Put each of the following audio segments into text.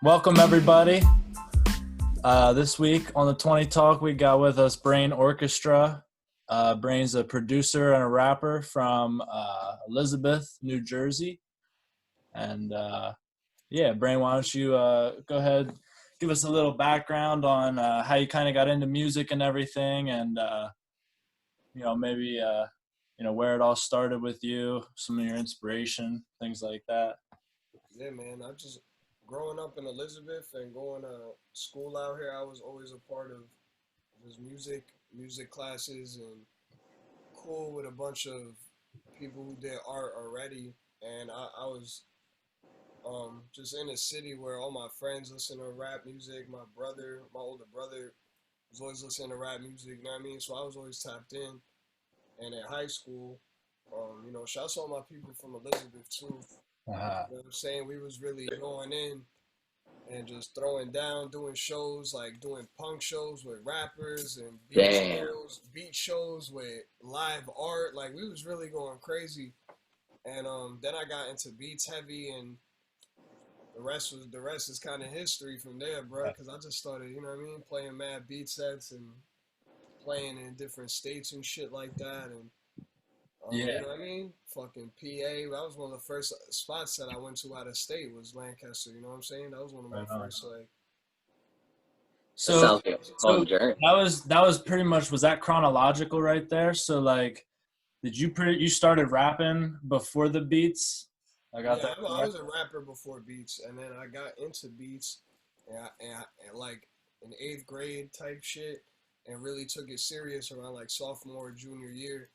Welcome, everybody. This week on the 20 Talk, we got with us Brain Orchestra. Brain's a producer and a rapper from Elizabeth, New Jersey. And Brain, why don't you go ahead, give us a little background on how you kind of got into music and everything, and maybe where it all started with you, some of your inspiration, things like that. Yeah, man. I just growing up in Elizabeth and going to school out here, I was always a part of just music classes, and cool with a bunch of people who did art already. And I was just in a city where all my friends listen to rap music. My older brother, was always listening to rap music. You know what I mean? So I was always tapped in. And at high school, shouts to all my people from Elizabeth too. Uh, You know what I'm saying? We was really going in and just throwing down, doing shows like doing punk shows with rappers and Damn. beat shows with live art. Like we was really going crazy. And then I got into beats heavy, and the rest is kind of history from there, bro. Because I just started, you know what I mean, playing mad beat sets and playing in different states and shit like that. And you yeah, know what I mean? Fucking PA. That was one of the first spots that I went to out of state was Lancaster. You know what I'm saying? That was one of my right on. first like. That So, sounds like a so fun journey. that was pretty much, was that chronological right there? So like, did you started rapping before the beats? I got Yeah, that I correct. was a rapper before beats, and then I got into beats, and like in eighth grade type shit, and really took it serious around like sophomore, junior year,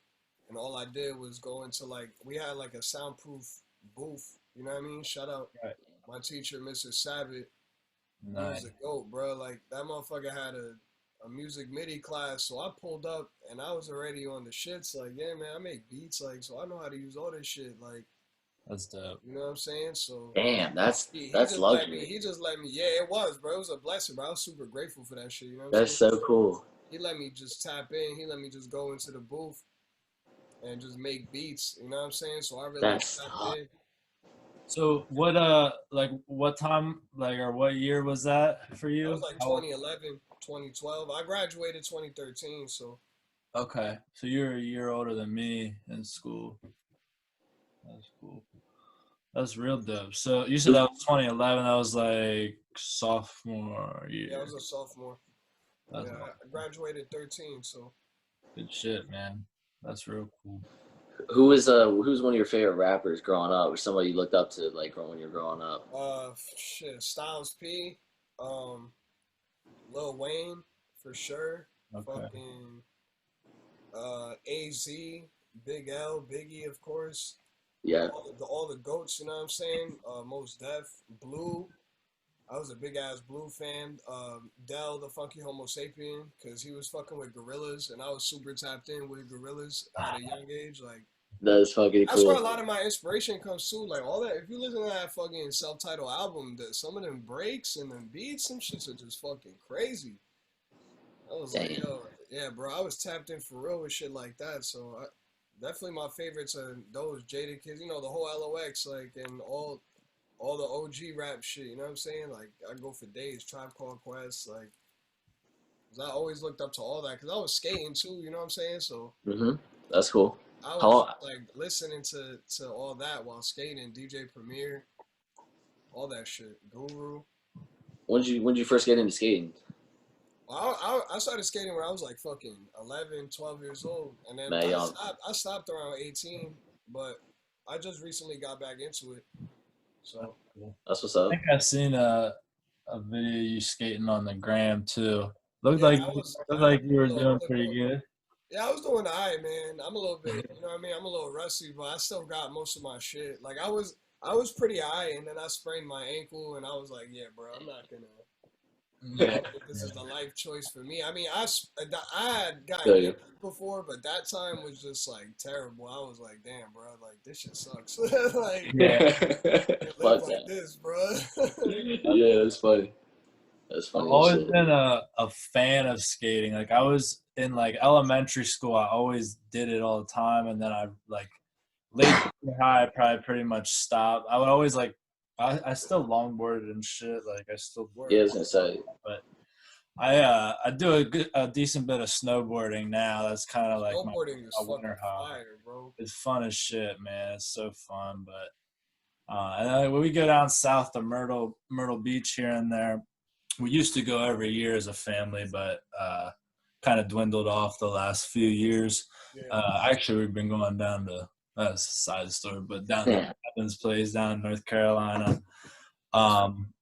and all I did was go into like we had like a soundproof booth. You know what I mean? Shout out Right. my teacher, Mr. Sabat. He was Nice. a goat, bro. Like that motherfucker had a music MIDI class, so I pulled up and I was already on the shits. Like, yeah, man, I make beats, like, so I know how to use all this shit. Like, That's dope. you know what I'm saying? So Damn, that's he that's just let me. luxury. He just let me. Yeah, it was, bro. It was a blessing, bro. I was super grateful for that shit. You know what I'm That's saying? so cool. He let me just tap in. He let me just go into the booth and just make beats. You know what I'm saying? So I really That's tapped in. So what like what time, like, or what year was that for That was you? like How, 2011, 2012. I graduated 2013. So okay, so you're a year older than me in school. That's cool. That's real dope. So you said Who that was 2011. That was like sophomore yeah, I year. was a sophomore. That's Yeah, I graduated 13. So good shit, man. That's real cool. who's one of your favorite rappers growing up, or somebody you looked up to like when you were growing up? shit, Styles P, um, Lil Wayne for sure. Okay. Fucking AZ, Big L, Biggie, of course. Yeah, All the goats, you know what I'm saying? Most Def, Blue. I was a big ass Blue fan. Del, the Funky Homo Sapien, because he was fucking with gorillas, and I was super tapped in with gorillas at a young age. Like that's fucking that's where a cool. lot of my inspiration comes too. Like all that. If you listen to that fucking self-titled album, some of them breaks and them beats, some shits are just fucking crazy. I was like, Damn, yo, yeah, bro. I was tapped in for real with shit like that. So definitely my favorites are those Jada Kids. You know, the whole LOX, like, and all the OG rap shit. You know what I'm saying? Like, I go for days. Tribe Called Quest, like, 'cause I always looked up to all that because I was skating too. You know what I'm saying? So that's cool. I was How like listening to all that while skating. DJ Premier, all that shit. Guru. when did you first get into skating? I started skating when I was like fucking 11, 12 years old, and then Man, young. I stopped around 18, but I just recently got back into it. That's So cool. That's what's I up. think I seen a video of you skating on the gram too. Looked yeah, like looked I had like you a were little doing clip pretty on. good. Yeah, I was doing alright, man. I'm a little bit, you know what I mean. I'm a little rusty, but I still got most of my shit. Like I was pretty high, and then I sprained my ankle, and I was like, yeah, bro, I'm not gonna. I Yeah. don't think this is the life choice for me. I mean, I had gotten Feel you. injured before, but that time was just like terrible. I was like, damn, bro, like this shit sucks. Like, Yeah. can't live Fuck like that. this, bro. Yeah, that's funny. That's I've funny as always shit. been a fan of skating. Like I was in like elementary school, I always did it all the time, and then I like late junior high, I probably pretty much stopped. I would always like I still longboarded and shit. Like I still, Yeah, I Word. was gonna say. but I do a decent bit of snowboarding now. That's kind of like Snowboarding is my fucking winter hobby. fire, bro. It's fun as shit, man. It's so fun. But and then when we go down south to Myrtle Beach here and there, we used to go every year as a family, but kind of dwindled off the last few years. Yeah. Actually, we've been going down to that's a side story, but down to Yeah. Evans Place down in North Carolina. Um,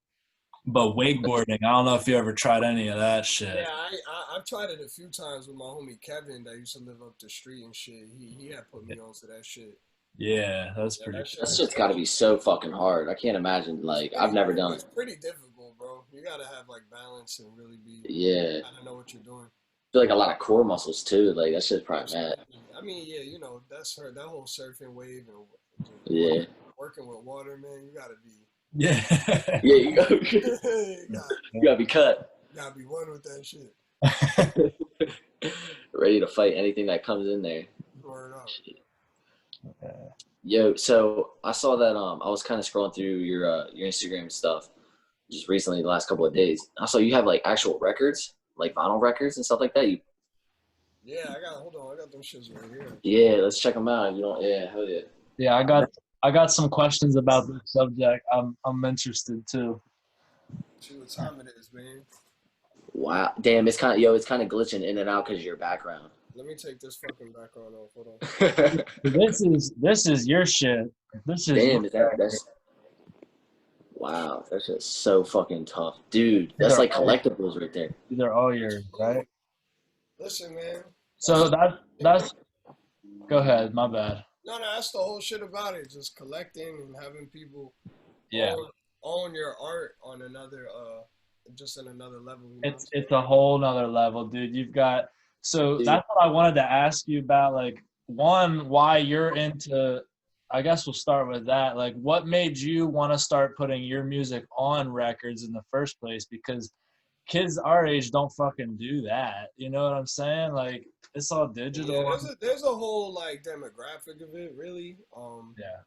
but wakeboarding, I don't know if you ever tried any of that shit. Yeah, I've tried it a few times with my homie Kevin that used to live up the street and shit. He had put me onto that shit. Yeah, that's Yeah, pretty that shit That cool. is shit's got to be so fucking hard. I can't imagine. Like, I've never done it's it. pretty difficult, bro. You gotta have like balance and really be Yeah, gotta know what you're doing. I feel like a lot of core muscles too. Like that shit's probably mad. Absolutely. I mean, yeah, you know, that's her that whole surfing wave and just Yeah, working with water, man. You gotta be Yeah. yeah. You go. you You gotta be cut. gotta be one with that shit. Ready to fight anything that comes in there. Word up. Yo, so I saw that I was kind of scrolling through your Instagram stuff just recently the last couple of days. I saw you have like actual records, like vinyl records and stuff like that. You Yeah, hold on, I got them shits right here. yeah, let's check them out. You don't yeah, hell yeah. Yeah, I got some questions about this subject. I'm interested too. See what time it is, man. Wow, damn, it's kind of glitching in and out because of your background. Let me take this fucking background off. Hold on. This is your shit. This is Damn, that's wow, that's just so fucking tough, dude. That's like collectibles right there. these are all yours, right? Listen, man. So that's go ahead. My bad. No, that's the whole shit about it. Just collecting and having people Yeah, own your art on another just in another level. You know what I'm it's a whole nother level, dude. You've got so Dude, that's what I wanted to ask you about. Like one, why you're into. I guess we'll start with that. Like, what made you want to start putting your music on records in the first place? Because kids our age don't fucking do that. You know what I'm saying? Like, it's all saying? Yeah, digital. there's a whole like demographic of it, really. Yeah,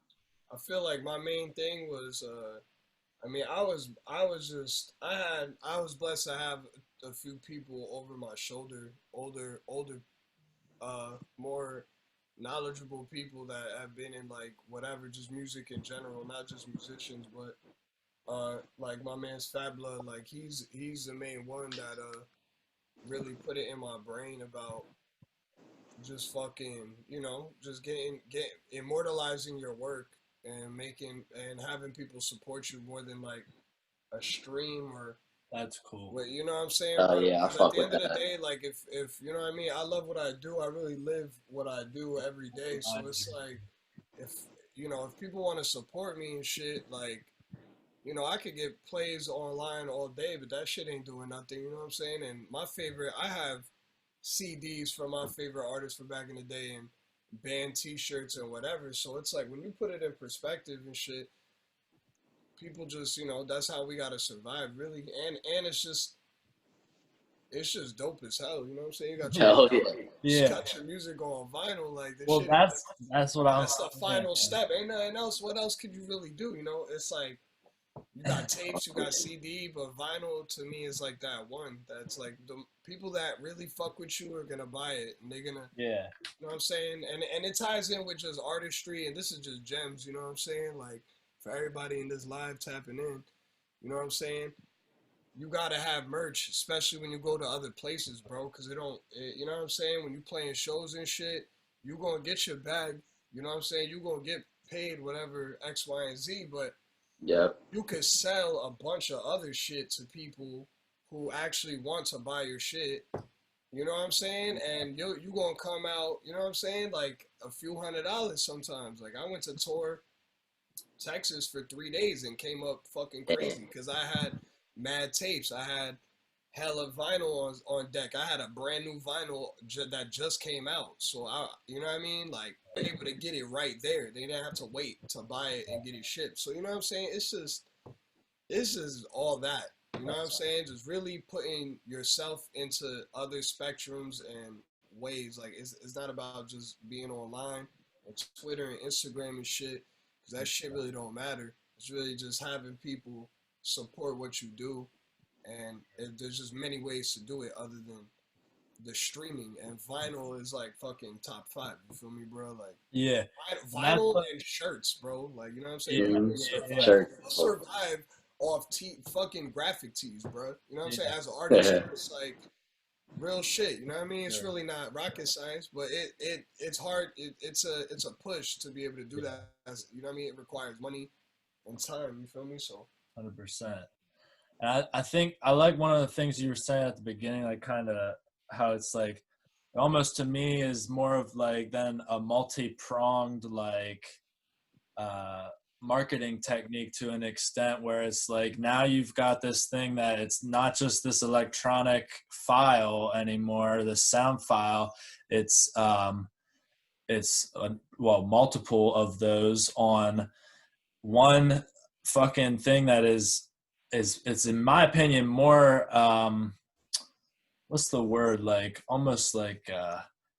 I feel like my main thing was I mean, I was blessed to have a few people over my shoulder, older, more knowledgeable people that have been in like whatever, just music in general, not just musicians, but like my man's Fabla, like he's the main one that really put it in my brain about just fucking, you know, just get immortalizing your work and making and having people support you more than like a stream or that's cool. what, you know what I'm saying, oh bro? yeah, I Because at fuck the with end of the that. day, like if you know what I mean, I love what I do. I really live what I do every day. So it's like if you know, if people want to support me and shit, like, you know, I could get plays online all day, but that shit ain't doing nothing, you know what I'm saying? And my favorite, I have CDs from my favorite artists from back in the day and band t-shirts and whatever. So it's like when you put it in perspective and shit, people just, you know, that's how we gotta survive, really. And it's just dope as hell. You know what I'm saying? Hell yeah. You Yeah. got your music on vinyl, like this Well, shit. that's what I'm. That's the Yeah. final step. Ain't nothing else. What else could you really do? You know, it's like you got tapes, you got CD, but vinyl to me is like that one. That's like the people that really fuck with you are gonna buy it, and they're gonna, Yeah. you know what I'm saying? And it ties in with just artistry, and this is just gems. You know what I'm saying? Like for everybody in this live tapping in, you know what I'm saying? You gotta have merch, especially when you go to other places, bro. Cause you know what I'm saying? When you playing shows and shit, you gonna get your bag. You know what I'm saying? You gonna get paid whatever X, Y, and Z. But Yep. you could sell a bunch of other shit to people who actually want to buy your shit. You know what I'm saying? And you gonna come out. You know what I'm saying? Like a few $100s sometimes. Like I went to tour Texas for 3 days and came up fucking Damn. crazy because I had mad tapes. I had hella vinyl on deck. I had a brand new vinyl that just came out. So you know what I mean? Like able to get it right there. They didn't have to wait to buy it and get it shipped. So you know what I'm saying? It's just all that. You know what I'm saying? Just really putting yourself into other spectrums and ways. Like it's not about just being online and Twitter and Instagram and shit, because that shit really don't matter. It's really just having people support what you do, and there's just many ways to do it other than the streaming. And vinyl is like fucking top five. You feel me, bro? Like Yeah. And that's vinyl what, and shirts, bro. Like you know what I'm saying? yeah, People Mm-hmm. will yeah, survive. Sure. People survive off fucking graphic tees, bro. You know what I'm saying? yeah, As an artist, Yeah. it's like real shit. You know what I mean? It's sure. really not rocket science, but it's hard. It's a push to be able to do Yeah, that. You know what I mean? It requires money and time. You feel me? So 100%. And I think I like one of the things you were saying at the beginning, like kind of how it's like almost to me is more of like then a multi-pronged like uh, marketing technique to an extent where it's like now you've got this thing that it's not just this electronic file anymore, the sound file. It's well, multiple of those on one fucking thing that is it's in my opinion more what's the word, like almost like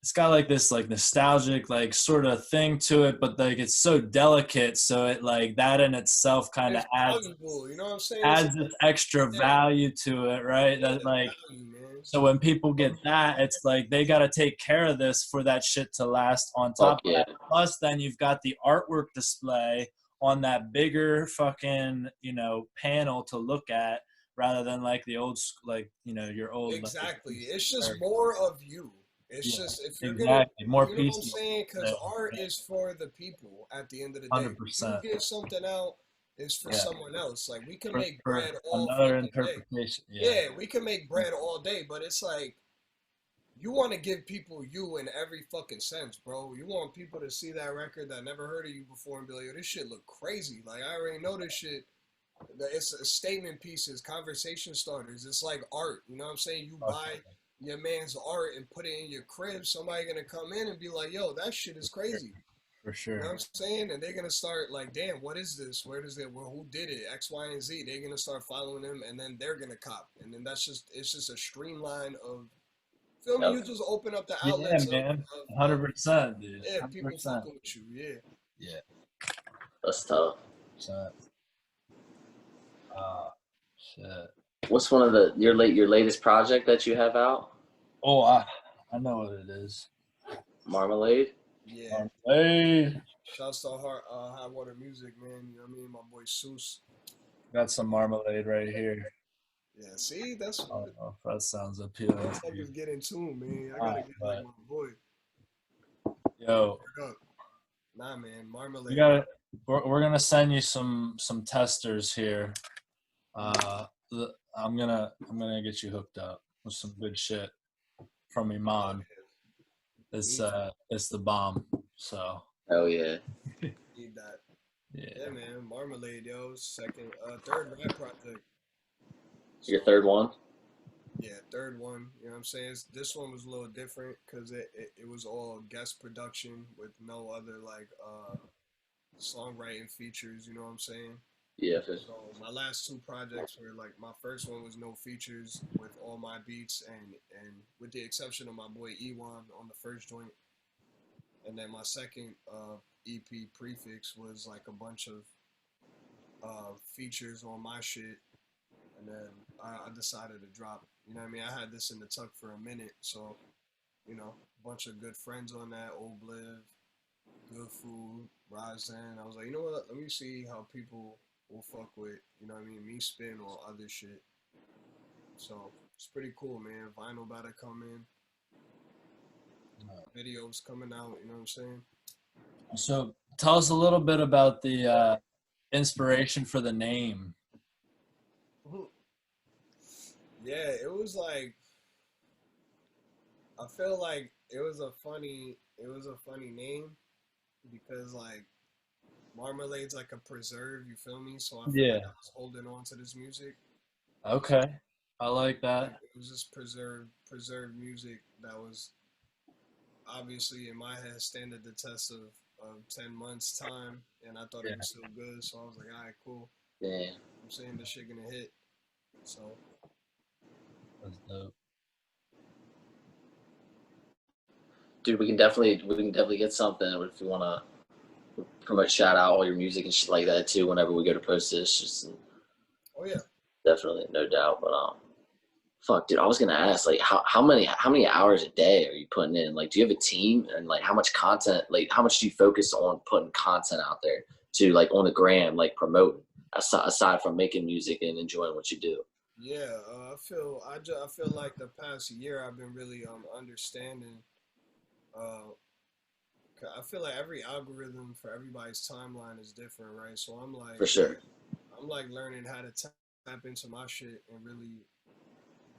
it's got like this like nostalgic like sort of thing to it, but like it's so delicate, so it like that in itself kind of it's adds valuable. You know what I'm saying? It's adds this extra yeah, value to it, right? yeah, That like value, man. so when people get that, it's like they got to take care of this for that shit to last. On top Fuck of yeah. that, plus then you've got the artwork display on that bigger fucking panel to look at, rather than like the old like your old like, Exactly. It's just or, more of you. It's yeah, just if you're gonna, exactly, more you know what I'm pieces. saying? Because Yeah, art is for the people. At the end of the day, hundred you percent. give something out is for Yeah, someone else. Like we can for make for bread all another fucking day. interpretation. Yeah, Yeah, we can make bread all day, but it's like you want to give people you in every fucking sense, bro. You want people to see that record that never heard of you before and be like, yo, this shit look crazy. Like I already know this shit. It's a statement pieces, conversation starters. It's like art. You know what I'm saying? You okay, buy your man's art and put it in your crib. Somebody gonna come in and be like, yo, that shit is crazy. for You know sure. what I'm saying? And they're gonna start like, damn, what is this? Where does it? Well, who did it? X, Y, and Z. They're gonna start following them, and then they're gonna cop. And then it's just a streamline of. Feel me? Yep. You just open up the Yeah, outlets man, of 100%, dude, yeah, people 100%. fucking with you. Yeah. Yeah, That's tough. 100%. Ah, shit. What's one of your latest project that you have out? Oh, I know what it is. Marmalade. Yeah. Hey, Shouts to Hot Water Music, man. You know what I mean? My boy Seuss. got some marmalade right here. Yeah, see, I don't know if that sounds appealing to you. motherfuckers get in tune, man. I gotta Alright, get like but my boy. yo, Word up. Nah, man, we Marmalade. got we're gonna send you some testers here. I'm gonna get you hooked up with some good shit from Oh, Iman. yeah. It's the bomb. So Oh yeah. Need that. yeah. Yeah, man. Marmalade, yo. Third rap project. Your So, third one. yeah, third one. You know what I'm saying? This one was a little different because it was all guest production with no other like songwriting features. You know what I'm saying? Yeah. So my last two projects were like my first one was no features with all my beats and with the exception of my boy Ewan on the first joint, and then my second EP Prefix was like a bunch of features on my shit, and then I decided to drop. You know what I mean? I had this in the tuck for a minute, so a bunch of good friends on that. Old Bliv, Good Food, Ryzen. I was like, you know what? Let me see how people will fuck with, you know what I mean, me spin or other shit. So it's pretty cool, man. Vinyl about to come in, videos coming out, you know what I'm saying? So tell us a little bit about the inspiration for the name. Yeah, it was like I feel like it was a funny name because like Marmalade's like a preserve, you feel me? So I feel like Yeah. I was holding on to this music. Okay. I like Like that. it was just preserved music that was obviously in my head standing the test of 10 months time, and I thought Yeah. it was still good, so I was like, all right, cool. Yeah. I'm saying this shit gonna hit. So That's dope. Dude, we can definitely get something if you wanna pretty much shout out all your music and shit like that too whenever we go to post this. Just Oh yeah. definitely, no doubt. But fuck, dude, I was gonna ask, like, how many hours a day are you putting in? Like, do you have a team, and like how much content, like how much do you focus on putting content out there to like on the gram, like promoting aside from making music and enjoying what you do? Yeah, I feel like the past year I've been really understanding. Uh, I feel like every algorithm for everybody's timeline is different, right? So For sure. I'm like learning how to tap into my shit and really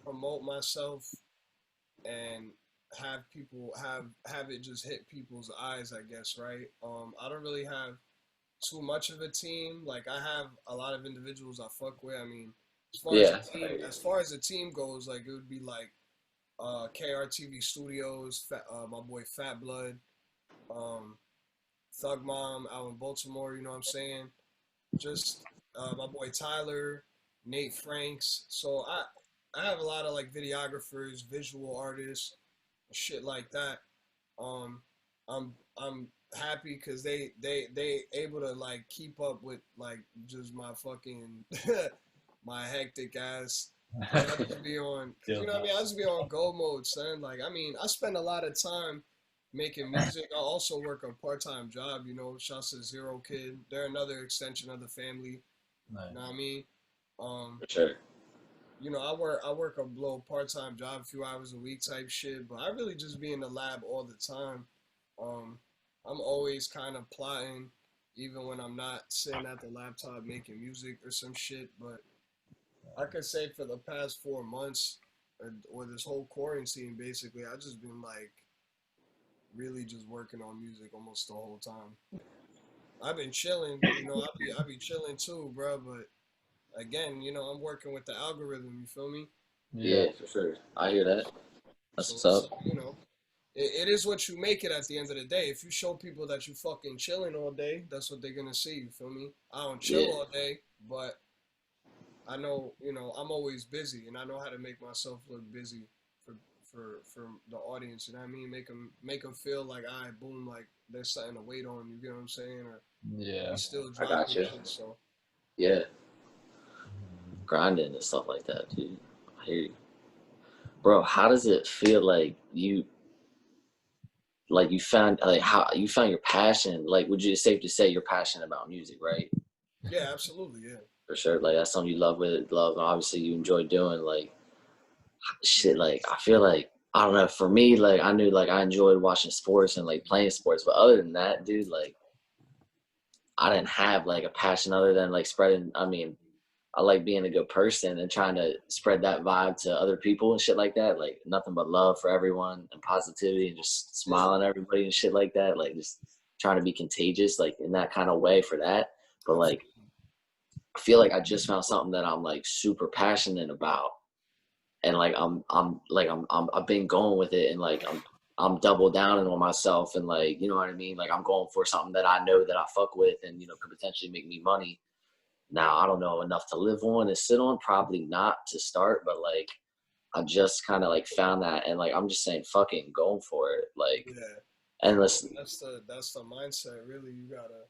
promote myself and have people have it just hit people's eyes, I guess, right? I don't really have too much of a team. Like I have a lot of individuals I fuck with. I mean, Yeah. as far as the team goes, like it would be like KRTV Studios, my boy Fat Blood, um, Thug Mom out in Baltimore. You know what I'm saying? Just my boy Tyler, Nate Franks. So I have a lot of like videographers, visual artists, shit like that. Um, I'm happy because they able to like keep up with like just my fucking my hectic ass. Cause I just be on, cause you know what I mean. I just be on go mode, son. Like I mean, I spend a lot of time making music. I also work a part-time job. You know, shouts to Zero Kid. They're another extension of the family. Nice. You know what I mean? Um, For sure. you know, I work a little part time job, a few hours a week type shit, but I really just be in the lab all the time. Um, I'm always kind of plotting, even when I'm not sitting at the laptop making music or some shit. But I could say for the past 4 months, or this whole quarantine, basically, I just been like really just working on music almost the whole time. I've been chilling, you know, I be chilling too, bro. But again, you know, I'm working with the algorithm. You feel me? Yeah. Yeah, for sure. I hear that. That's So what's it's up. you know, it is what you make it at the end of the day. If you show people that you fucking chilling all day, that's what they're gonna see. You feel me? I don't chill Yeah. all day, but I know you know I'm always busy, and I know how to make myself look busy for for the audience. You know what I mean? Make them feel like I boom, like there's something to wait on. You get what I'm saying? Or we Yeah. still I got dropping you. shit. So Yeah. Grinding and stuff like that, dude. I hear you. Bro, how does it feel like you found like how you found your passion? Like would you it's safe to say you're passionate about music, right? yeah, absolutely, yeah. For sure. Like that's something you love and obviously you enjoy doing. Like shit, like I feel like I don't know, for me, like I knew like I enjoyed watching sports and like playing sports, but other than that, dude, like I didn't have like a passion other than like spreading. I mean, I like being a good person and trying to spread that vibe to other people and shit like that. Like nothing but love for everyone and positivity and just Yeah. smiling at everybody and shit like that. Like just trying to be contagious, like in that kind of way for that. But like Absolutely. I feel like I just found something that I'm like super passionate about, and like I've been going with it, and like I'm double downing on myself, and like you know what I mean. Like I'm going for something that I know that I fuck with, and you know could potentially make me money. Now I don't know enough to live on and sit on, probably not to start, but like I just kind of like found that, and like I'm just saying, fucking going for it, like Yeah. endless. That's the mindset. Really, you gotta.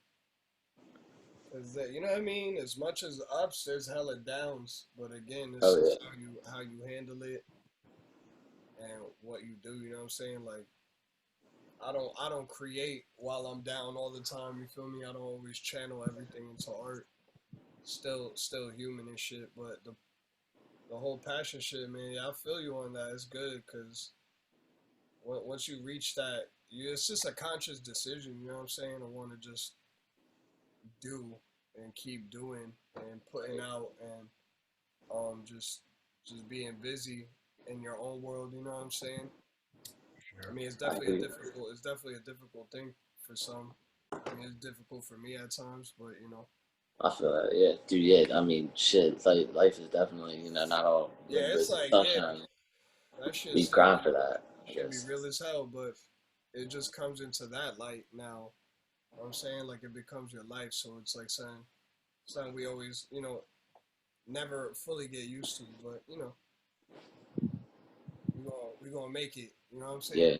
Cause that, you know what I mean. As much as ups, there's hella downs. But again, it's Oh just yeah, how you handle it and what you do. You know what I'm saying? Like I don't create while I'm down all the time. You feel me? I don't always channel everything into art. Still human and shit. But the whole passion shit, man. Yeah, I feel you on that. It's good because once you reach that, it's just a conscious decision. You know what I'm saying? I want to just do and keep doing and putting out and just being busy in your own world. You know what I'm saying? I mean, I agree. it's definitely a difficult thing for some. I mean, it's difficult for me at times, but you know, I feel that, yeah, dude. Yeah, I mean, shit. It's like life is definitely not all yeah, it's roses like and yeah, sunshine. that shit We still grind be for that, I should be guess. real as hell, but it just comes into that light now. You know what I'm saying, like it becomes your life, so it's like something we always never fully get used to, but we gonna make it. You know what I'm saying?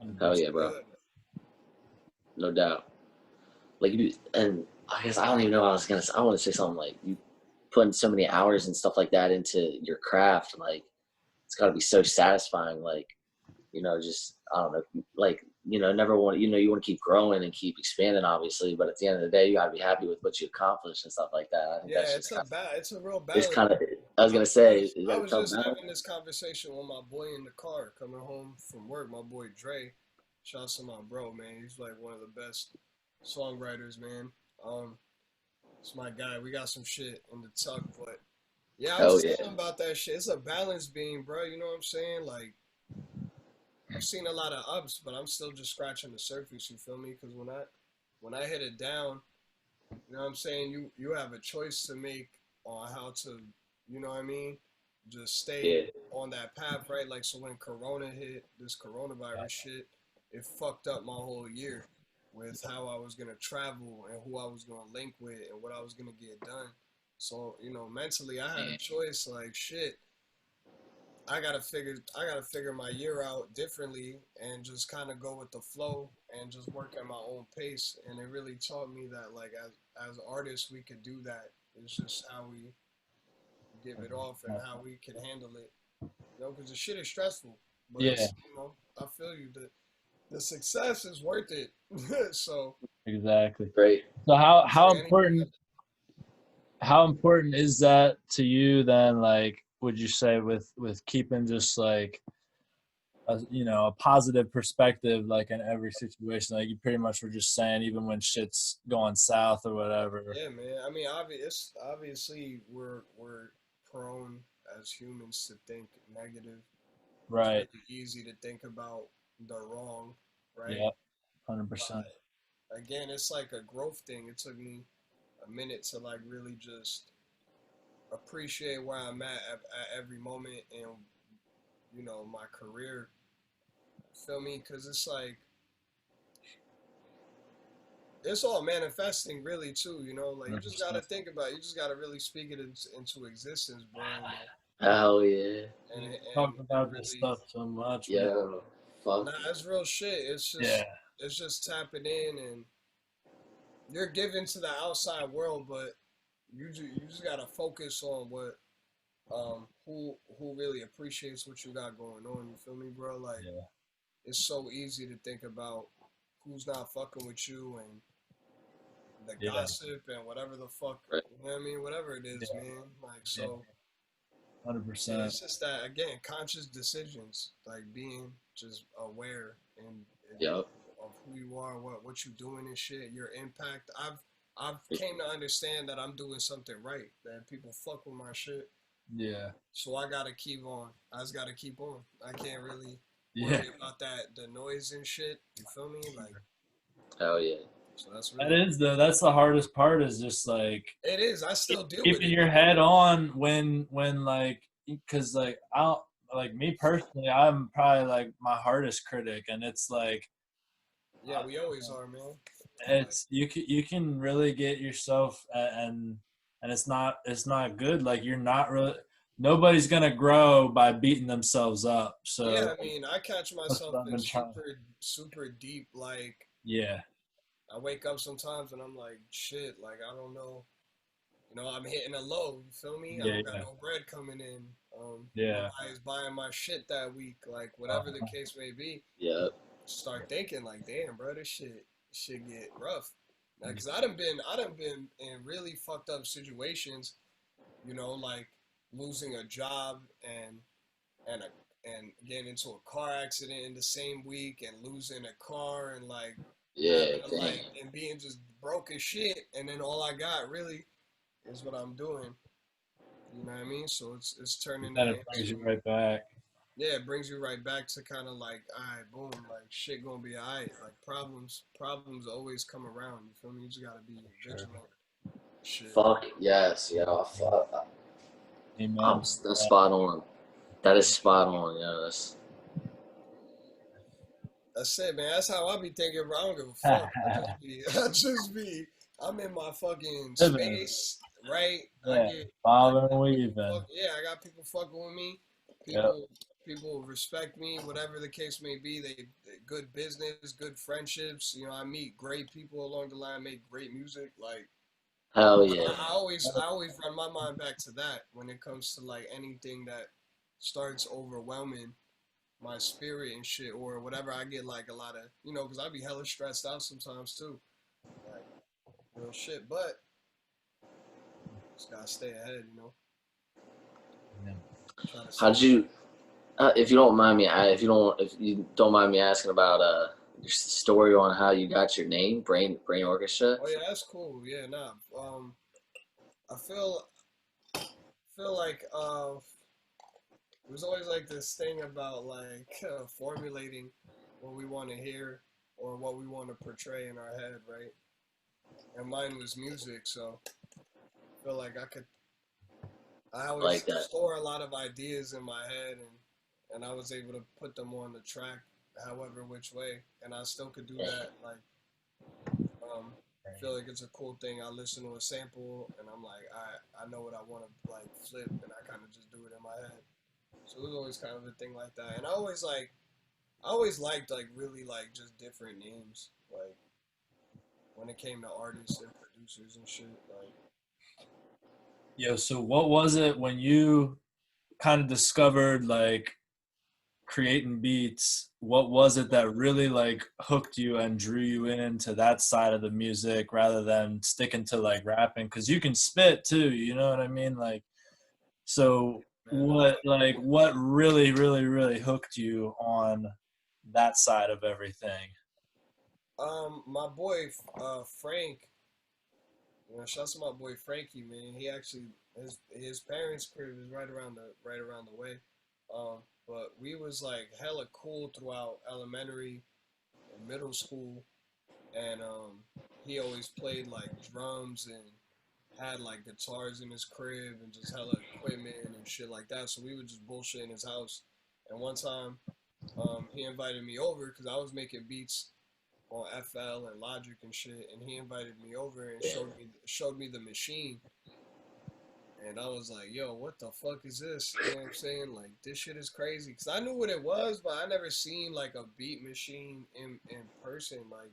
Yeah, hell It's yeah, bro. good. No doubt. like you, and I guess I don't even know what I was gonna say. I want to say something like you putting so many hours and stuff like that into your craft, like it's got to be so satisfying. Like, just I don't know, like never want you want to keep growing and keep expanding, obviously. But at the end of the day, you got to be happy with what you accomplished and stuff like that. I think that's Yeah, just kind of, it's a real it's balance. kind of. I was gonna say, is I that a was tough just balance? having this conversation with my boy in the car coming home from work. My boy Dre, shouts to my bro, man. He's like one of the best songwriters, man. Um, it's my guy. We got some shit in the tuck, but yeah, I was Oh just yeah, telling him about that shit. It's a balance being, bro. You know what I'm saying? Like I've seen a lot of ups, but I'm still just scratching the surface. You feel me? Because when I hit it down, you know what I'm saying? You have a choice to make on how to, you know what I mean? Just stay yeah, on that path, right? Like so when Corona hit, this coronavirus shit, it fucked up my whole year with how I was gonna travel and who I was gonna link with and what I was gonna get done. So, mentally I had a choice like shit, I gotta figure my year out differently and just kind of go with the flow and just work at my own pace. And it really taught me that like as artists we could do that. It's just how we give it off and how we can handle it. Because the shit is stressful, but Yeah, it's I feel you. The success is worth it. So exactly. great. So I say anybody. how important is that to you then? Like, would you say with keeping just like a positive perspective, like in every situation, like you pretty much were just saying, even when shit's going south or whatever. Yeah, man. I mean, obviously we're prone as humans to think negative. It's Right. really easy to think about the wrong, right? Yeah. 100%. But again, it's like a growth thing. It took me a minute to like really just appreciate where I'm at every moment in my career. Feel me? Because it's like it's all manifesting really too. Like you just gotta 100%. think about it. You just gotta really speak it into existence, bro. Hell yeah, And We and, talk and about this really, stuff so much, man. yo, fuck. nah, it's real shit. Yeah. It's just tapping in, and you're given to the outside world, but you just gotta focus on what who really appreciates what you got going on. You feel me, bro? Like Yeah. it's so easy to think about who's not fucking with you and the Yeah. gossip and whatever the fuck, Right. you know what I mean? Whatever it is, Yeah. man. Like Yeah. so, yeah, 100%. it's just that again, conscious decisions, like being just aware and Yep. of who you are, what you doing and shit, your impact. I've came to understand that I'm doing something right, that people fuck with my shit. Yeah. So I gotta keep on. I just gotta keep on. I can't really Yeah. worry about the noise and shit. You feel me? Like Hell yeah. so that's That really is that's the hardest part is just like it is. I still deal with keeping it. your head on when like because like I don't like me personally I'm probably like my hardest critic and it's like Yeah, we always are, man. Like it's you can really get yourself and it's not good like you're not really nobody's gonna grow by beating themselves up so yeah, I mean, I catch that's myself what I've in been trying. super deep. Like Yeah. I wake up sometimes and I'm like, shit. Like I don't know. I'm hitting a low. You feel me? I Yeah. don't got Yeah. no bread coming in. Yeah. Nobody's buying my shit that week. Like whatever the uh, case may be. Yep. Start thinking like, damn, bro, this shit get rough. Now, cause I done been in really fucked up situations. Like losing a job and a and getting into a car accident in the same week and losing a car and like Yeah. having to Damn. like and being just broke as shit. And then all I got really is what I'm doing. You know what I mean? So it's turning that that it brings you into right back. yeah, it brings you right back to kind of like, all right, boom, like shit gonna be all right. Like problems always come around. You feel me? You just gotta be Sure. vigilant. Shit. Fuck yes, yo. Fuck. Amen. That's spot on. That is spot on. Yeah. That's That's it, man. That's how I be thinking, bro. I don't give a fuck. I'm in my fucking Living. space, right? I Yeah. get, I Bobbing and got people weaving. fuck, yeah, I got people fucking with me. Yep. People People respect me, whatever the case may be. They good business, good friendships. You know, I meet great people along the line, make great music. Like Hell yeah. I always run my mind back to that when it comes to like anything that starts overwhelming my spirit and shit or whatever. I get like a lot of, you know, because I be hella stressed out sometimes too, like real shit. But just gotta stay ahead, you know. Yeah. Try to How'd stay. you, if you don't mind me, if you don't mind me asking about your story on how you got your name, Brain Orchestra. Oh yeah, that's cool. Yeah, nah. I feel like there's always like this thing about like formulating what we want to hear or what we want to portray in our head, right? And mine was music, so I feel like I always Like that. store a lot of ideas in my head, and I was able to put them on the track, however which way, and I still could do that. Like, I feel like it's a cool thing. I listen to a sample, and I'm like, I know what I want to like flip, and I kind of just do it in my head. So it was always kind of a thing like that, and I always liked like really like just different names, like when it came to artists and producers and shit, like. Yo, so what was it when you kind of discovered like creating beats? What was it that really like hooked you and drew you into that side of the music rather than sticking to like rapping? Because you can spit too, you know what I mean? Like, so Man, I what really, really, really hooked you on that side of everything? my boy Frank, you know, shouts to my boy Frankie, man. He actually his parents' crib is right around the way. But we was like hella cool throughout elementary and middle school, and he always played like drums and had like guitars in his crib and just hella equipment and shit like that. So we would just bullshit in his house. And one time, he invited me over because I was making beats on FL and Logic and shit, and he invited me over and Yeah. showed me the machine, and I was like, "Yo, what the fuck is this?" You know what I'm saying? Like this shit is crazy because I knew what it was, but I never seen like a beat machine in person. Like,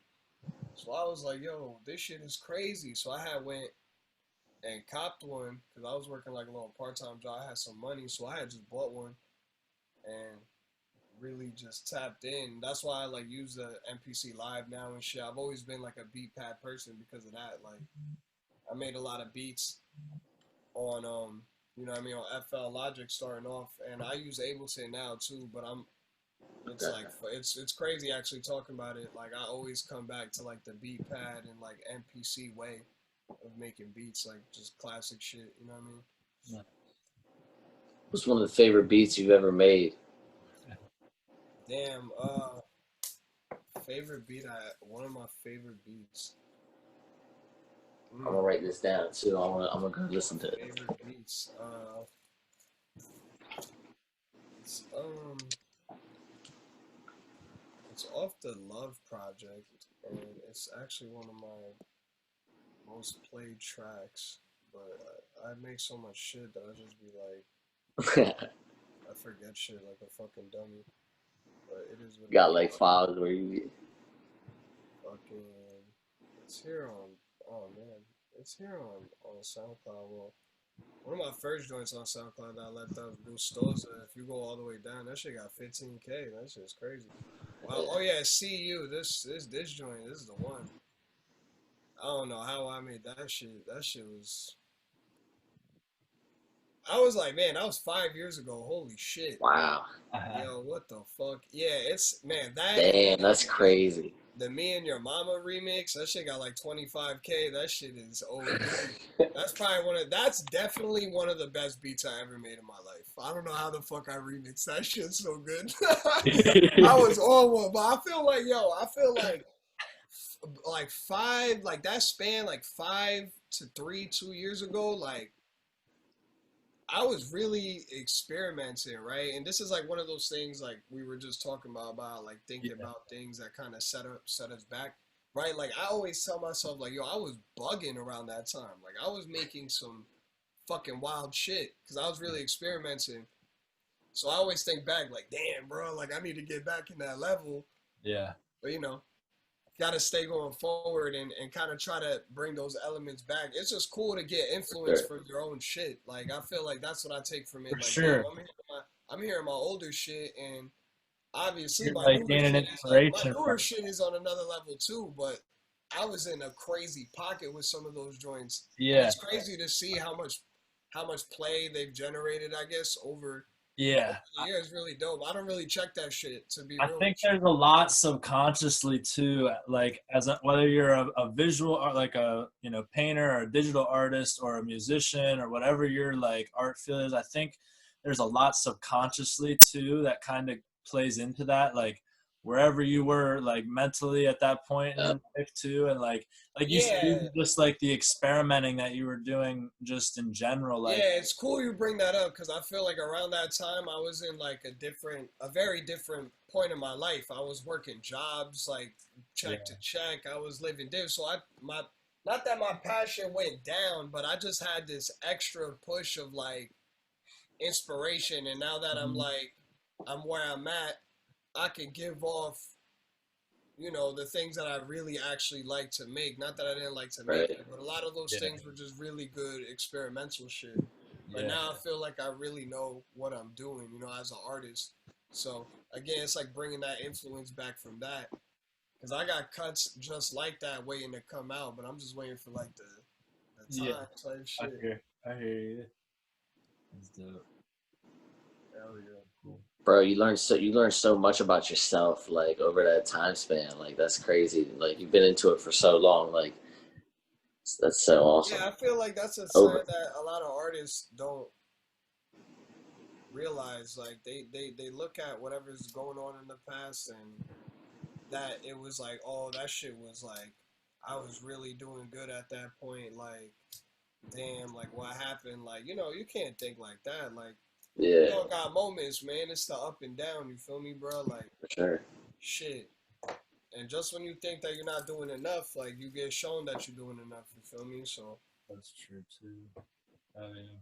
so I was like, "Yo, this shit is crazy." So I had went and copped one because I was working like a little part time job. I had some money, so I had just bought one and really just tapped in. That's why I like use the MPC Live now and shit. I've always been like a beat pad person because of that. Like I made a lot of beats on you know what I mean, on FL Logic starting off, and I use Ableton now too. But it's Okay. like it's crazy actually talking about it. Like I always come back to like the beat pad and like MPC way of making beats, like just classic shit. You know what I mean? What's one of the favorite beats you've ever made? Damn. Favorite beat. One of my favorite beats. I'm gonna Mm, write this down too. I'm gonna go my listen to it. favorite beats. It's it's off the Love Project, and it's actually one of my most played tracks. But I make so much shit that I just be like, I forget shit like a fucking dummy. But it is what it Got is. like files where you. Fucking, it's here on. Oh man, it's here on SoundCloud. Well, one of my first joints on SoundCloud that I left up, Gustosa. If you go all the way down, that shit got 15K. That shit's crazy. Wow. Oh yeah, see you. This joint. This is the one. I don't know how I made that shit. That shit was. I was like, man, that was 5 years ago. Holy shit. Wow. Yo, what the fuck? Yeah, it's man that and Damn, then that's crazy. the Me and Your Mama remix. That shit got like 25K. That shit is OD. That's definitely one of the best beats I ever made in my life. I don't know how the fuck I remixed that shit so good. I was on one, but I feel like five, like that span, like 5 to 3, 2 years ago, like I was really experimenting, right? And this is like one of those things like we were just talking about like thinking Yeah. about things that kind of set us back, right? Like I always tell myself like, yo, I was bugging around that time. Like I was making some fucking wild shit because I was really experimenting. So I always think back like, damn, bro, like I need to get back in that level. Yeah. But you know, gotta stay going forward and kind of try to bring those elements back. It's just cool to get influence Sure. from your own shit. Like I feel like that's what I take from it. For Like, damn, sure. I'm hearing my older shit, and obviously You're my like newer gaining shit is like my inspiration newer from. shit is on another level too. But I was in a crazy pocket with some of those joints, and Yeah. it's crazy to see how much play they've generated. I guess over Yeah. the years, really dope. I don't really check that shit to be I real think with you. there's a lot subconsciously too, like whether you're a visual art, like a painter or a digital artist or a musician or whatever your like art field is. I think there's a lot subconsciously too that kind of plays into that, like wherever you were like mentally at that point in Yeah. your life too, and like you said, Yeah, even just like the experimenting that you were doing just in general, like yeah, it's cool you bring that up because I feel like around that time I was in like a very different point in my life. I was working jobs like yeah, check to check. I was living there, so not that my passion went down, but I just had this extra push of like inspiration, and now that mhm, I'm where I'm at, I can give off the things that I really actually like to make. Not that I didn't like to make Right. it, but a lot of those yeah, things were just really good experimental shit. But yeah, now I feel like I really know what I'm doing, as an artist. So again, it's like bringing that influence back from that. Because I got cuts just like that waiting to come out, but I'm just waiting for like the yeah. time type shit. I hear you. That's dope. Hell yeah. Cool. Bro, you learn so much about yourself like over that time span. Like that's crazy. Like you've been into it for so long. Like that's so Yeah, awesome. I feel like that's a sign Over. that a lot of artists don't realize. Like they look at whatever's going on in the past and that it was like, oh, that shit was like, I was really doing good at that point. Like, damn, like what happened? Like, you can't think like that. Like, we Yeah, all got moments, man. It's the up and down. You feel me, bro? Like, for sure. shit. And just when you think that you're not doing enough, like you get shown that you're doing enough. You feel me? So That's true too. Oh yeah.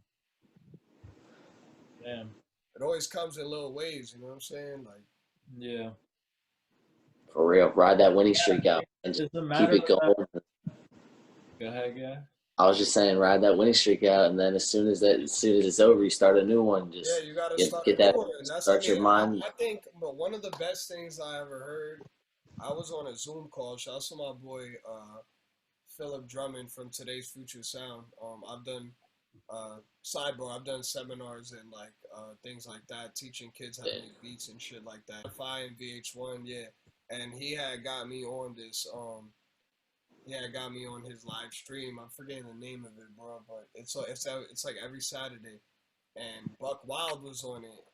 Damn. it always comes in little ways. You know what I'm saying? Like, Yeah. For real. Ride that winning Yeah. streak out and just It's a keep matter it of that. going. Go ahead, guy. I was just saying, ride that winning streak out, and then as soon as it's over, you start a new one. yeah, Just you gotta get start get a new that, one. I start mean, your mind. I think, but one of the best things I ever heard, I was on a Zoom call. Shout out to my boy Philip Drummond from Today's Future Sound. I've done sidebar. I've done seminars and like things like that, teaching kids how to Yeah, make beats and shit like that. Fi and VH1, yeah. And he had got me on this. He had got me on his live stream. I'm forgetting the name of it, bro. But it's like every Saturday, and Buck Wild was on it.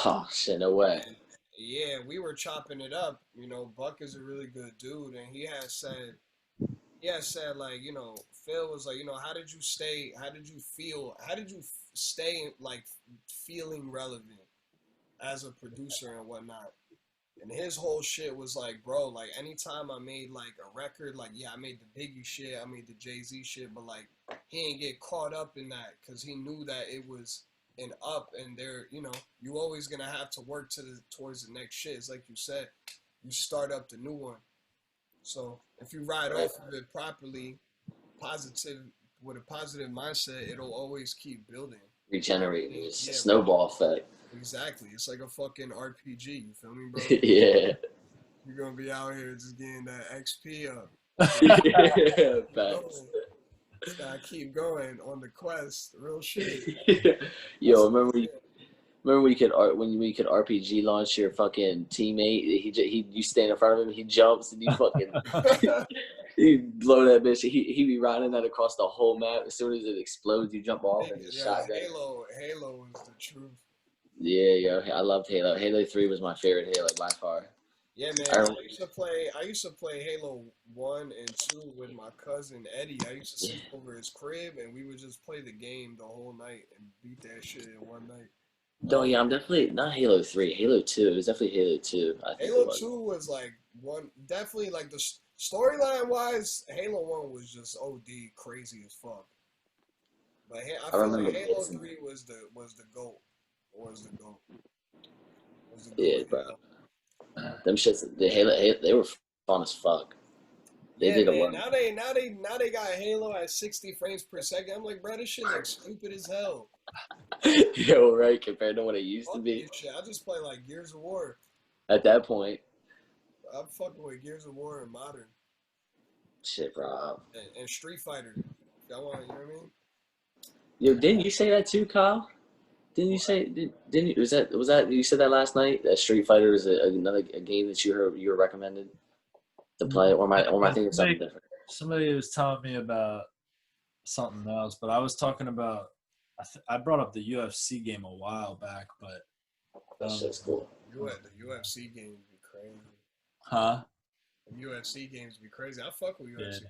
oh shit, no way. And yeah, we were chopping it up. Buck is a really good dude, and he had said like, Phil was like, how did you feel, how did you stay like feeling relevant as a producer and whatnot. And his whole shit was like, bro, like anytime I made like a record, like yeah, I made the Biggie shit, I made the Jay-Z shit, but like he ain't get caught up in that because he knew that it was an up, and there, you always gonna have to work towards the next shit. It's like you said, you start up the new one. So if you ride Right. off of it properly, positive with a positive mindset, it'll always keep building. Regenerating. It's a Yeah, snowball effect. exactly. It's like a fucking RPG. You feel me, bro? Yeah. You're gonna be out here just getting that XP up. Keep Facts. going. Just gotta keep going on the quest. Real shit. Yo, That's remember when we could RPG launch your fucking teammate? You stand in front of him, he jumps, and you fucking you blow that bitch. He be riding that across the whole map. As soon as it explodes, you jump off and just Yo, shotgun. Halo is the truth. Yeah, yo, I loved Halo. Halo 3 was my favorite Halo by far. Yeah, man. I I remember, used to play. I used to play Halo 1 and 2 with my cousin Eddie. I used to yeah. sleep over his crib, and we would just play the game the whole night and beat that shit in one night. No, yeah, I'm definitely not Halo 3. Halo 2. It was definitely Halo 2. I think it Halo was. 2 was like definitely like the storyline wise. Halo 1 was just OD crazy as fuck. But I I feel like remember Halo Blitzing. 3 was the goat. Was the goat. Was a good Yeah, way to bro. go. Them shits, they were fun as fuck. They Yeah, did a man. lot. Now they got Halo at 60 frames per second. I'm like, bro, this shit looks stupid as hell. Yo, right, compared to what it used to Fuck be this shit. I just play like Gears of War. at that point. I'm fucking with Gears of War and Modern Shit, bro. and Street Fighter. If y'all want, you know what I mean? Yo, didn't you say that too, Kyle? Didn't you What? say? Didn't you? Was that you said that last night? That Street Fighter is another game that you were recommended to play, or am I thinking something different? Somebody was telling me about something else, but I was talking about. I brought up the UFC game a while back, but That shit's cool. The UFC games be crazy. huh? The UFC games be crazy. I fuck with Yeah, UFC.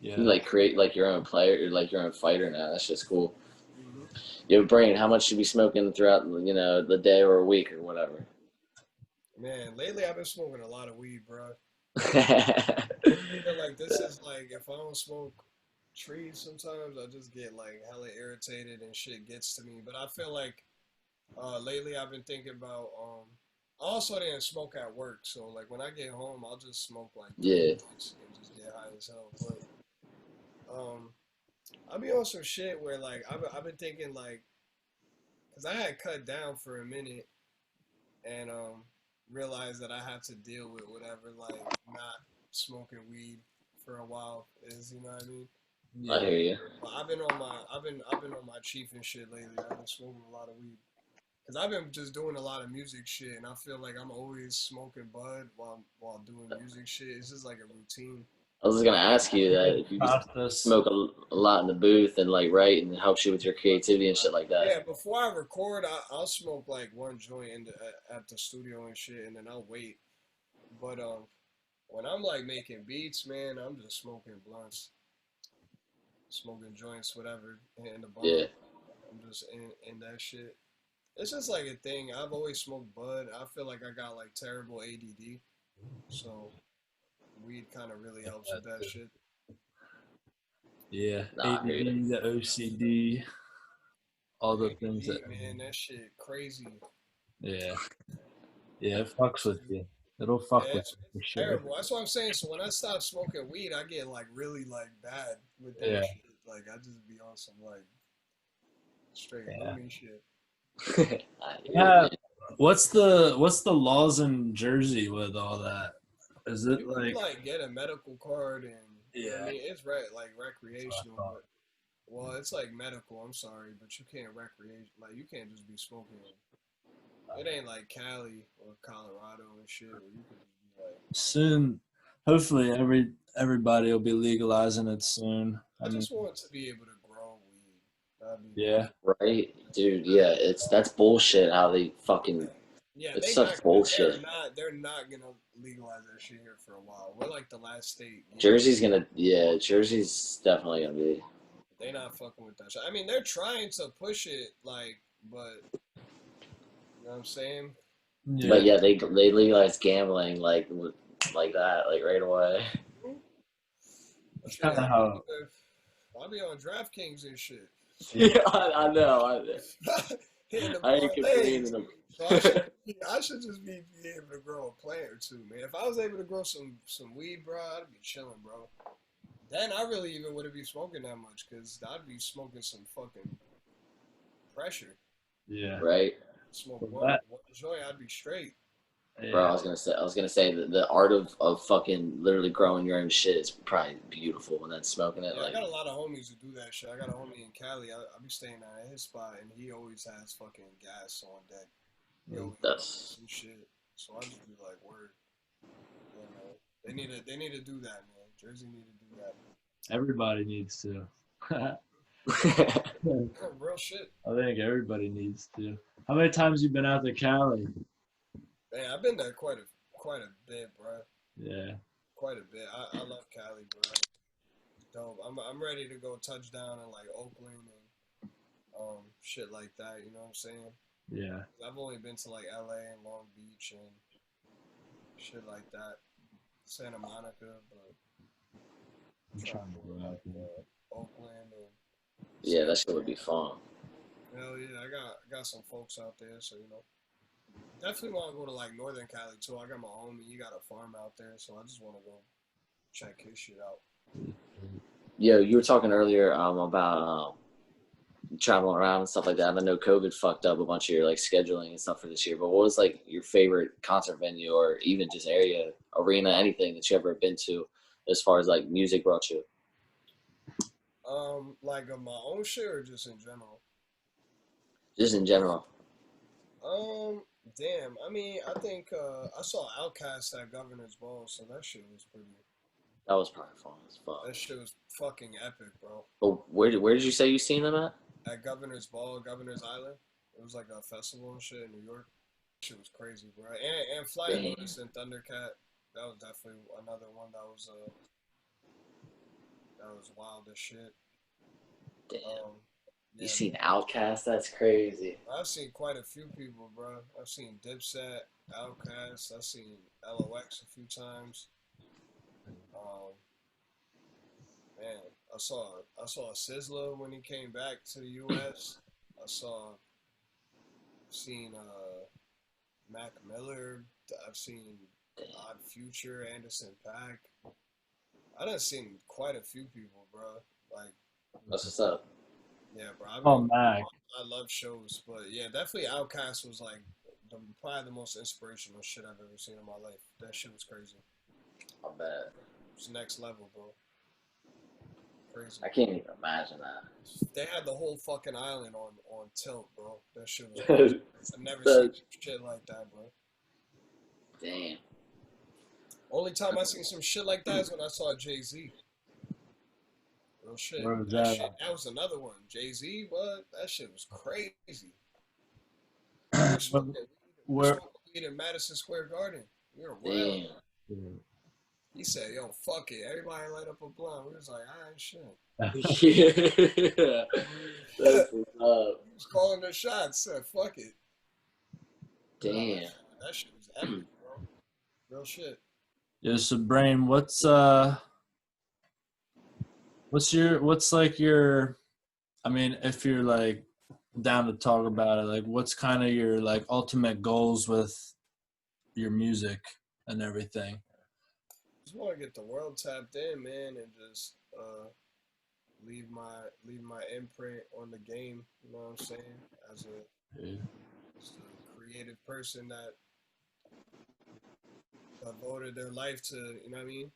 You yeah. like create like your own player, like your own fighter now. That's just cool. Mm-hmm. Yo, Brain, how much should you be smoking throughout the day or a week or whatever? Man, lately I've been smoking a lot of weed, bro. Yeah, I feel like this is like if I don't smoke trees, sometimes I just get like hella irritated and shit gets to me. But I feel like lately I've been thinking about I also didn't smoke at work, so like when I get home I'll just smoke like three joints and just get high as hell. But I'll be on some shit where like I've been thinking like because I had cut down for a minute and realized that I had to deal with whatever like not smoking weed for a while is, you know what I mean? I Yeah. hear you. But I've been on my chief and shit lately. I've been smoking a lot of weed because I've been just doing a lot of music shit, and I feel like I'm always smoking bud while doing music shit. It's just like a routine. I was just gonna ask you that if you just Process. smoke a lot in the booth and like write and it helps you with your creativity and shit like that. Yeah, before I record, I'll smoke like one joint at the studio and shit, and then I'll wait. But when I'm like making beats, man, I'm just smoking blunts, smoking joints, whatever, in the Yeah, bong. I'm just in that shit. It's just like a thing. I've always smoked bud. I feel like I got like terrible ADD, so weed kind of really helps with that shit. Yeah, nah, I hear you. ADD, the OCD, all the things that. ADD, man, that shit crazy. Yeah, yeah, it fucks with you. It'll Yeah, fuck with you for it's sure. terrible. That's what I'm saying. So when I stop smoking weed, I get like really like bad with that Yeah, shit. Like I just be on some like straight yeah. loony shit. I hear you, Yeah. man. What's the laws in Jersey with all that? Is it You can like like get a medical card and you know what I yeah? mean. It's like That's what I recreational, thought. but well, it's like medical. I'm sorry, but you can't recreate. Like you can't just be smoking. It ain't like Cali or Colorado and shit where you can just be like. Soon, hopefully everybody will be legalizing it soon. I I mean, just want to be able to grow weed. That'd be dope. yeah, Right, dude? Yeah, that's bullshit. How they fucking Yeah, it's they such not gonna. bullshit. They're not gonna legalize that shit here for a while. We're like the last state. Jersey's definitely gonna be. They not fucking with that shit. I mean, they're trying to push it, like, but you know what I'm saying? But yeah. yeah, they legalized gambling like that, like right away. That's Shit, kind of how. I'll be on DraftKings and shit. Yeah, I know. Hitting the I ain't parlays. complaining. So I should just be able to grow a plant or two, man. If I was able to grow some weed, bro, I'd be chilling, bro. Then I really even wouldn't be smoking that much because I'd be smoking some fucking pressure. Yeah. Right, Smoke Well, one joint, I'd be straight. bro. yeah. I was gonna say that the art of fucking literally growing your own shit is probably beautiful, and then smoking it Yeah, I like got a lot of homies who do that shit. I got a homie in Cali. I be staying at his spot, and he always has fucking gas on deck. He always got that's some shit. So I just be like, word. You know, they need to do that, man. Jersey need to do that. Everybody needs to. I Real shit. think everybody needs to. How many times you been out to Cali? Man, I've been there quite a bit, bro. Yeah. Quite a bit. I love Cali, bro. Dope. I'm ready to go touchdown in like Oakland and shit like that. You know what I'm saying? Yeah. I've only been to like LA and Long Beach and shit like that, Santa Monica, but I'm trying trying to to go go to out like there. Oakland and yeah, San that shit would be Diego. fun. Hell yeah, I got some folks out there, so you know. Definitely want to go to like Northern Cali too. I got my homie, he got a farm out there, so I just want to go check his shit out. Yeah, you were talking earlier about traveling around and stuff like that. And I know COVID fucked up a bunch of your like scheduling and stuff for this year. But what was like your favorite concert venue or even just area, arena, anything that you ever been to, as far as like music brought you? Like of my own shit or just in general? Just in general. Um, damn. I mean, I think I saw Outkast at Governor's Ball, so that shit was pretty. That was probably fun as That fuck. shit was fucking epic, bro. But where did you say you seen them at? At Governor's Ball, Governor's Island. It was like a festival and shit in New York. Shit was crazy, bro. And Flying Damn, Lotus and Thundercat. That was definitely another one that was wild as shit. damn. Um, You yeah, seen Outcast? That's crazy. I've seen quite a few people, bro. I've seen Dipset, Outkast. I've seen LOX a few times. Um, man, I saw Sizzler when he came back to the U.S. I saw seen Mac Miller. I've seen Odd Future, Anderson Paak. I done seen quite a few people, bro. Like, That's what's up. yeah, bro. Oh, Mac. I love shows, but yeah, definitely Outkast was like probably the most inspirational shit I've ever seen in my life. That shit was crazy. I bet. It's next level, bro. Crazy. I can't even imagine They had the whole fucking island on tilt, bro. That shit was crazy. that. I've never seen That- shit like that, bro. Damn. Only time I seen some shit like that is when I saw Jay-Z. Real shit. Where was That that? shit. That was another one. Jay-Z, what? That shit was crazy. We're Where? smoking weed in Madison Square Garden. We were wild. Damn. He said, "Yo, fuck it. Everybody light up a blunt." We was like, "All right, shit." Yeah. He That's what's up. was calling the shots. Said, "Fuck it." Nah, Damn. that shit was epic, bro. Real shit. Yeah, so Brain, what's like your, I mean, if you're like down to talk about it, like what's kind of your like ultimate goals with your music and everything? Just want to get the world tapped in, man, and just leave my imprint on the game. You know what I'm saying? As Yeah. just a creative person that devoted their life to, you know what I mean,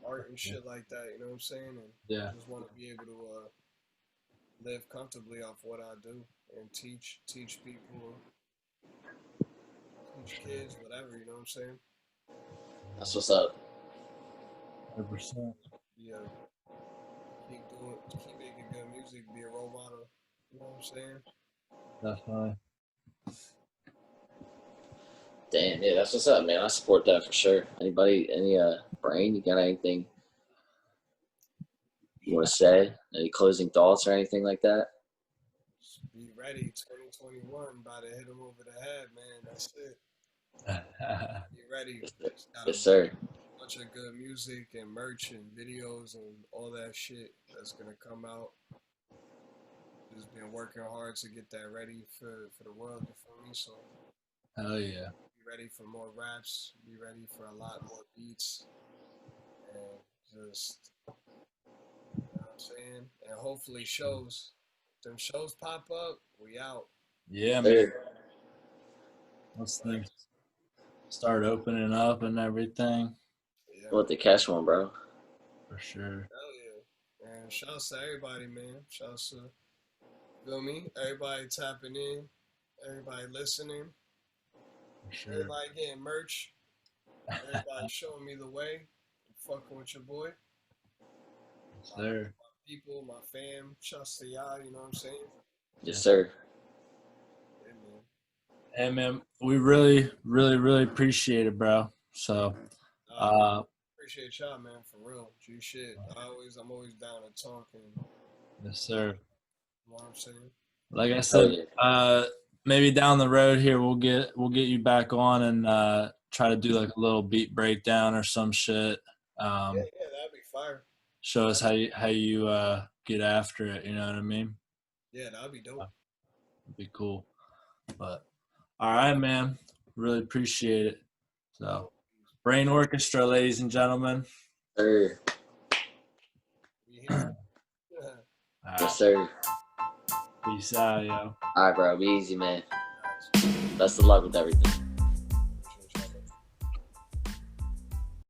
art and shit like that. You know what I'm saying? And Yeah. just want to be able to live comfortably off what I do and teach people, teach kids, whatever. You know what I'm saying? That's what's up. 100%. Yeah, keep making good music, be a role model. You know what I'm saying? Definitely. Damn, yeah, that's what's up, man. I support that for sure. Anybody, any Brain, you got anything you want to say? Any closing thoughts or anything like that? Just be ready. 2021, about to hit them over the head, man. That's it. Be ready. Yes, sir. Just got a Yes, sir. bunch of good music and merch and videos and all that shit that's gonna come out. Just been working hard to get that ready for the world. You feel me? So Hell yeah. be ready for more raps. Be ready for a lot more beats, and just you know what I'm saying. And hopefully shows. If them shows pop up, we out. Yeah, man. Sir. Once things start opening up and everything, Yeah, We'll have to catch one, bro. for sure. hell yeah. And shouts to everybody, man. Shouts to feel me. Everybody tapping in. Everybody listening. For sure. Everybody getting merch. Everybody showing me the way. Fucking with your boy. Yes, sir. My people, my fam. Shouts to y'all, you know what I'm saying? Yes, sir. Yeah, man. Hey, man, we really, really, really appreciate it, bro. So, Man, appreciate y'all, man, for real. G shit. I'm always down to talk and yes, sir. you know what I'm saying? Like I Hell said, yeah. maybe down the road here we'll get you back on and try to do like a little beat breakdown or some shit. Yeah, that'd be fire. Show us how you get after it. You know what I mean? Yeah, that'd be dope. It'd be cool. But All right, man. Really appreciate it. So, Brain Orchestra, ladies and gentlemen. Sir. We here. All Yes, right. sir. Peace out, yo. All right, bro. Be easy, man. Best of luck with everything.